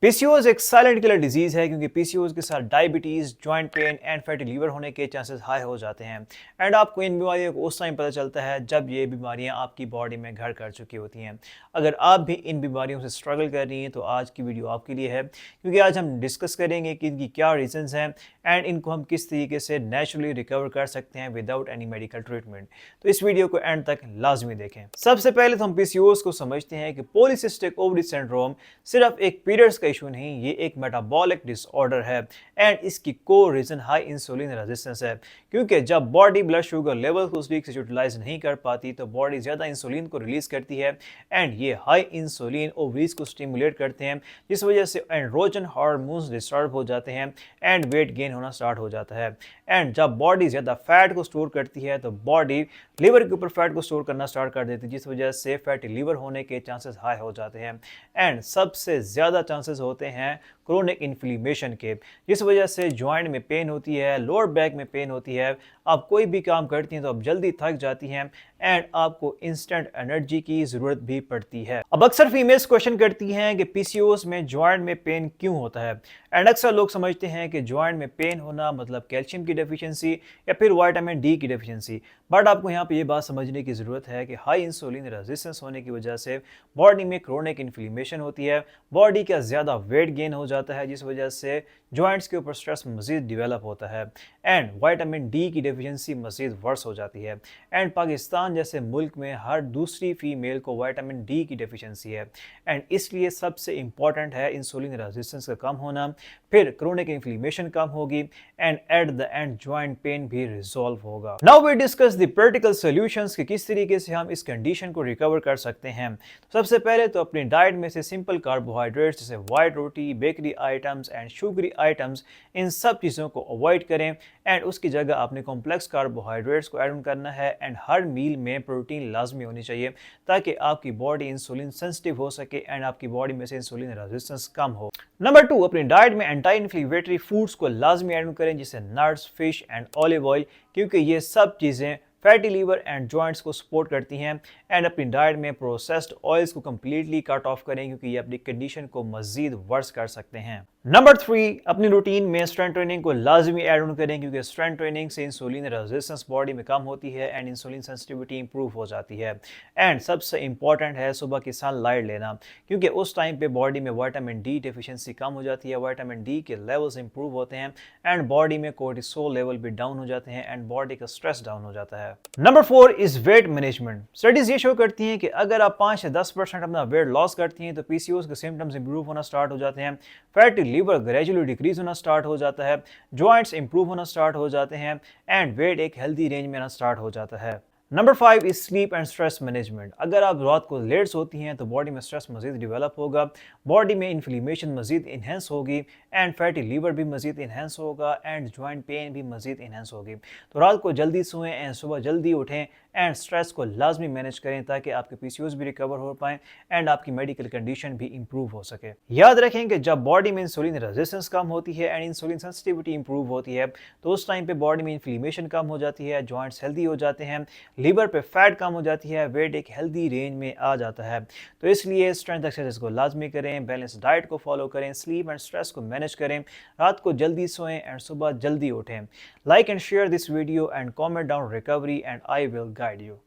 PCOS एक silent killer disease है क्योंकि पीसीओएस के साथ diabetes, joint pain and fatty liver होने के चांसेस हाई हो जाते हैं। एंड आपको इन बीमारियों को उस टाइम पता चलता है जब ये बीमारियां आपकी बॉडी में घर कर चुकी होती हैं। अगर आप भी इन बीमारियों से स्ट्रगल कर रही हैं तो आज की वीडियो आपके लिए है, क्योंकि आज हम डिस्कस करेंगे कि इनकी क्या रीजंस हैं एंड इनको हम किस तरीके से नेचुरली रिकवर कर सकते हैं विदाउट एनी मेडिकल ट्रीटमेंट। तो इस वीडियो को एंड तक लाजमी देखें। सबसे पहले तो हम पीसीओएस को समझते हैं कि पॉलीसिस्टिक ओवरी सिंड्रोम सिर्फ एक पीरियड्स का इशू नहीं, ये एक मेटाबॉलिक डिसऑर्डर है एंड इसकी को रीजन हाई इंसुलिन रेजिस्टेंस है। क्योंकि जब बॉडी ब्लड शुगर लेवल को उस वीक से यूटिलाइज नहीं कर पाती तो बॉडी ज़्यादा इंसुलिन को रिलीज करती है एंड ये हाई इंसुलिन ओवरीज को स्टिमुलेट करते हैं, जिस वजह से एंड्रोजन हार्मोन्स डिस्टर्ब हो जाते हैं एंड वेट गेन होना स्टार्ट हो जाता है। एंड जब बॉडी ज़्यादा फैट को स्टोर करती है तो बॉडी लिवर के ऊपर फैट को स्टोर करना स्टार्ट कर देती है, जिस वजह से फैटी लिवर होने के चांसेस हाई हो जाते हैं एंड सबसे ज़्यादा चांसेस होते हैं क्रोनिक इन्फ्लेमेशन के, जिस वजह से जॉइंट में पेन होती है, लोअर बैक में पेन होती है। आप कोई भी काम करती हैं तो आप जल्दी थक जाती हैं एंड आपको इंस्टेंट एनर्जी की ज़रूरत भी पड़ती है। अब अक्सर फीमेल्स क्वेश्चन करती हैं कि पीसीओएस में जॉइंट में पेन क्यों होता है एंड अक्सर लोग समझते हैं कि जॉइंट में पेन होना मतलब कैल्शियम की डेफिशिएंसी या फिर विटामिन डी की डेफिशिएंसी। बट आपको यहाँ पे ये बात समझने की ज़रूरत है कि हाई इंसुलिन रेजिस्टेंस होने की वजह से बॉडी में क्रोनिक इन्फ्लेमेशन होती है, बॉडी का ज़्यादा वेट गेन हो जाता है, जिस वजह से जॉइंट्स के ऊपर स्ट्रेस मज़ीद डेवलप होता है एंड विटामिन डी की डेफिशिएंसी मज़ीद वर्स हो जाती है। एंड पाकिस्तान जैसे मुल्क में हर दूसरी फीमेल को विटामिन डी की डेफिशिएंसी है एंड इसलिए सबसे इम्पॉर्टेंट है इंसुलिन रेजिस्टेंस का कम होना, फिर क्रोनिक इन्फ्लेमेशन कम होगी and at the end joint pain भी रिजॉल्व होगा। Now we discuss the practical solutions कि किस तरीके से हम इस कंडीशन को रिकवर कर सकते हैं। तो सबसे पहले तो अपनी डाइट में से सिंपल कार्बोहाइड्रेट्स जैसे वाइट रोटी, bakery items and sugary items, इन सब चीज़ों को अवॉइड करें एंड उसकी जगह आपने कॉम्प्लेक्स कार्बोहाइड्रेट्स को ऐड ऑन करना है एंड हर मील में प्रोटीन लाजमी होनी चाहिए ताकि आपकी बॉडी इंसुलिन सेंसिटिव हो सके एंड आपकी बॉडी में से इंसुलिन रेजिस्टेंस कम हो। नंबर 2, अपनी डाइट में एंटी इन्फ्लेमेटरी फूड्स को लाजमी ऐड ऑन करें जैसे nuts, fish and olive oil, क्योंकि ये सब चीज़ें फैटी लीवर एंड जॉइंट्स को सपोर्ट करती हैं एंड अपनी डाइट में प्रोसेस्ड ऑयल्स को कम्प्लीटली कट ऑफ करें क्योंकि ये अपनी कंडीशन को मजीद वर्स कर सकते हैं। नंबर 3, अपनी रूटीन में स्ट्रेंथ ट्रेनिंग को लाजमी ऐड ऑन करें क्योंकि स्ट्रेंथ ट्रेनिंग से इंसुलिन रेजिस्टेंस बॉडी में कम होती है एंड इंसुलिन सेंसिटिविटी इंप्रूव हो जाती है। एंड सबसे इंपॉर्टेंट है सुबह की सनलाइट लेना, क्योंकि उस टाइम पे बॉडी में विटामिन डी डेफिशिएंसी कम हो जाती है, विटामिन डी के लेवल्स इंप्रूव होते हैं एंड बॉडी में कोर्टिसोल लेवल भी डाउन हो जाते हैं एंड बॉडी का स्ट्रेस डाउन हो जाता है। Number 4 is weight management. Studies ये शो करती हैं कि अगर आप 5 से 10% अपना वेट लॉस करती हैं तो पीसीओएस के सिम्टम्स इंप्रूव होना स्टार्ट हो जाते हैं, फैटी लीवर ग्रेजुअली डिक्रीज होना स्टार्ट हो जाता है, जॉइंट्स इंप्रूव होना स्टार्ट हो जाते हैं एंड वेट एक हेल्दी रेंज में आना स्टार्ट हो जाता है। Number 5 is sleep and stress management. अगर आप रात को लेट सोती हैं तो बॉडी में स्ट्रेस मजीद डेवलप होगा, बॉडी में इन्फ्लेमेशन मजीद इन्हेंस होगी एंड फैटी लीवर भी मजीद इन्हेंस होगा एंड जॉइंट पेन भी मजीद इन्हेंस होगी। तो रात को जल्दी सोएं एंड सुबह जल्दी उठें एंड स्ट्रेस को लाजमी मैनेज करें ताकि आपके पीसीओएस भी रिकवर हो पाएँ एंड आपकी मेडिकल कंडीशन भी इंप्रूव हो सके। याद रखें कि जब बॉडी में इंसुलिन रेजिस्टेंस कम होती है एंड इंसुलिन सेंसिटिविटी इंप्रूव होती है तो उस टाइम पे बॉडी में इन्फ्लेमेशन कम हो जाती है, जॉइंट्स हेल्दी हो जाते हैं, लिवर पे फैट कम हो जाती है, वेट एक हेल्दी रेंज में आ जाता है। तो इसलिए स्ट्रेंथ एक्सरसाइज को लाजमी करें, बैलेंस डाइट को फॉलो करें, स्लीप एंड स्ट्रेस को मैनेज करें, रात को जल्दी सोएं एंड सुबह जल्दी उठें। Like and share this video and comment down recovery and I will guide you.